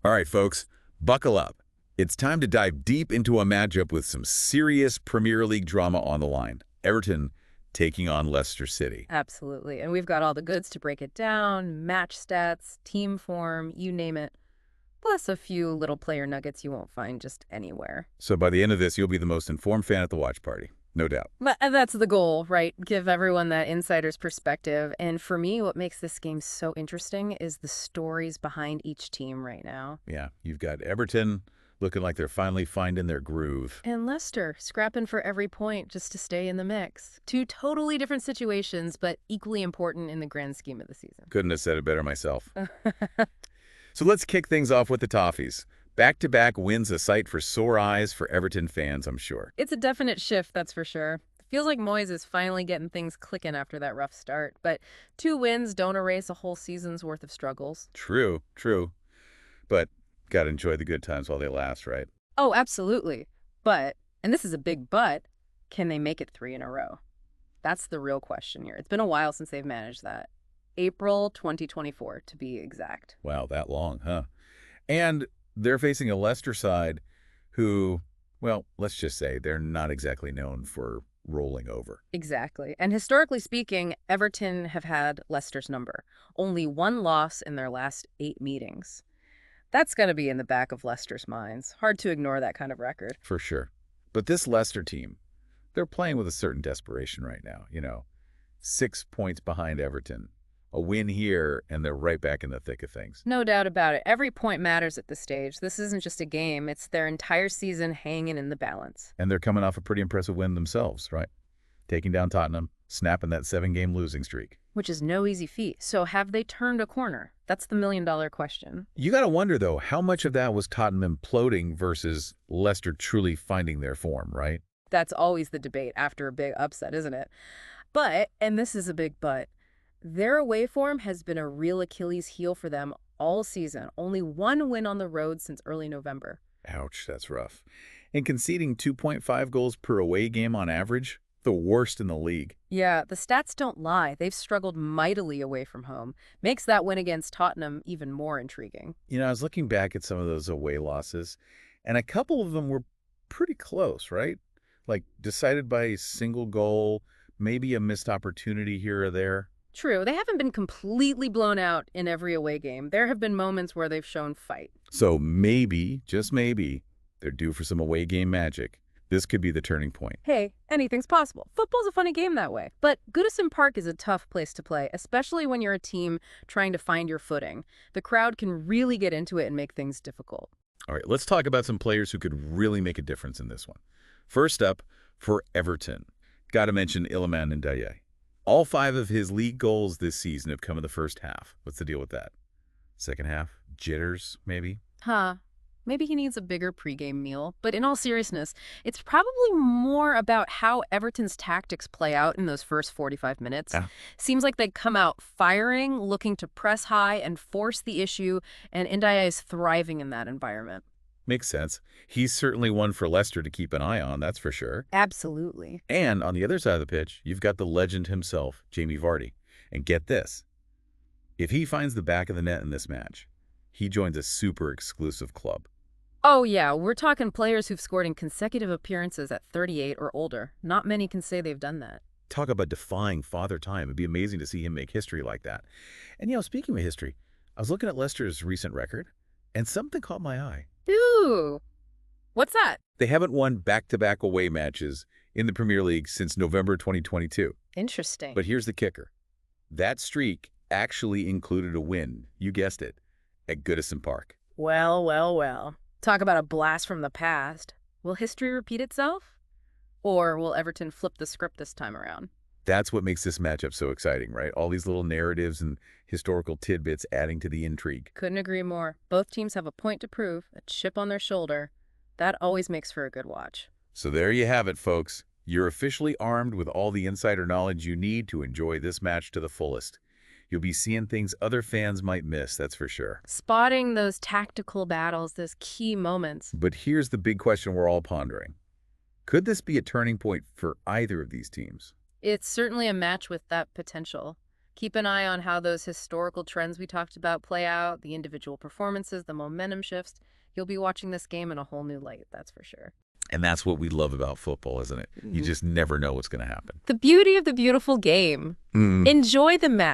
All right, folks, buckle up. It's time to dive deep into a matchup with some serious Premier League drama on the line. Everton taking on Leicester City. Absolutely. And we've got all the goods to break it down, match stats, team form, you name it. Plus a few little player nuggets you won't find just anywhere. So by the end of this, you'll be the most informed fan at the watch party. No doubt. But that's the goal, right? Give everyone that insider's perspective. And for me, what makes this game so interesting is the stories behind each team right now. Yeah, you've got Everton looking like they're finally finding their groove. And Leicester, scrapping for every point just to stay in the mix. Two totally different situations, but equally important in the grand scheme of the season. Couldn't have said it better myself. So let's kick things off with the Toffees. Back-to-back wins a sight for sore eyes for Everton fans, I'm sure. It's a definite shift, that's for sure. Feels like Moyes is finally getting things clicking after that rough start, but 2 wins don't erase a whole season's worth of struggles. True, true. But gotta enjoy the good times while they last, right? Oh, absolutely. But, and this is a big but, can they make it 3 in a row? That's the real question here. It's been a while since they've managed that. April 2024, to be exact. Wow, that long, huh? And they're facing a Leicester side who, well, let's just say they're not exactly known for rolling over. Exactly. And historically speaking, Everton have had Leicester's number. Only 1 loss in their last 8 meetings. That's going to be in the back of Leicester's minds. Hard to ignore that kind of record. For sure. But this Leicester team, they're playing with a certain desperation right now. 6 points behind Everton. A win here, and they're right back in the thick of things. No doubt about it. Every point matters at this stage. This isn't just a game. It's their entire season hanging in the balance. And they're coming off a pretty impressive win themselves, right? Taking down Tottenham, snapping that 7-game losing streak. Which is no easy feat. So have they turned a corner? That's the million-dollar question. You got to wonder, though, how much of that was Tottenham imploding versus Leicester truly finding their form, right? That's always the debate after a big upset, isn't it? But, and this is a big but, their away form has been a real Achilles heel for them all season. Only 1 win on the road since early November. Ouch, that's rough. And conceding 2.5 goals per away game on average, the worst in the league. Yeah, the stats don't lie. They've struggled mightily away from home. Makes that win against Tottenham even more intriguing. I was looking back at some of those away losses, and a couple of them were pretty close, right? Like decided by a single goal, maybe a missed opportunity here or there. True, they haven't been completely blown out in every away game. There have been moments where they've shown fight. So maybe, just maybe, they're due for some away game magic. This could be the turning point. Hey, anything's possible. Football's a funny game that way. But Goodison Park is a tough place to play, especially when you're a team trying to find your footing. The crowd can really get into it and make things difficult. All right, let's talk about some players who could really make a difference in this one. First up, for Everton, got to mention Iliman Ndiaye. All 5 of his league goals this season have come in the first half. What's the deal with that? Second half? Jitters, maybe? Huh. Maybe he needs a bigger pregame meal. But in all seriousness, it's probably more about how Everton's tactics play out in those first 45 minutes. Yeah. Seems like they come out firing, looking to press high and force the issue, and Ndiaye is thriving in that environment. Makes sense. He's certainly one for Leicester to keep an eye on, that's for sure. Absolutely. And on the other side of the pitch, you've got the legend himself, Jamie Vardy. And get this. If he finds the back of the net in this match, he joins a super exclusive club. Oh, yeah, we're talking players who've scored in consecutive appearances at 38 or older. Not many can say they've done that. Talk about defying father time. It'd be amazing to see him make history like that. And, speaking of history, I was looking at Leicester's recent record, and something caught my eye. Ooh, what's that? They haven't won back-to-back away matches in the Premier League since November 2022. Interesting. But here's the kicker. That streak actually included a win, you guessed it, at Goodison Park. Well, well, well. Talk about a blast from the past. Will history repeat itself? Or will Everton flip the script this time around? That's what makes this matchup so exciting, right? All these little narratives and historical tidbits adding to the intrigue. Couldn't agree more. Both teams have a point to prove, a chip on their shoulder. That always makes for a good watch. So there you have it, folks. You're officially armed with all the insider knowledge you need to enjoy this match to the fullest. You'll be seeing things other fans might miss, that's for sure. Spotting those tactical battles, those key moments. But here's the big question we're all pondering. Could this be a turning point for either of these teams? It's certainly a match with that potential. Keep an eye on how those historical trends we talked about play out, the individual performances, the momentum shifts. You'll be watching this game in a whole new light, that's for sure. And that's what we love about football, isn't it? You just never know what's going to happen. The beauty of the beautiful game. Enjoy the match.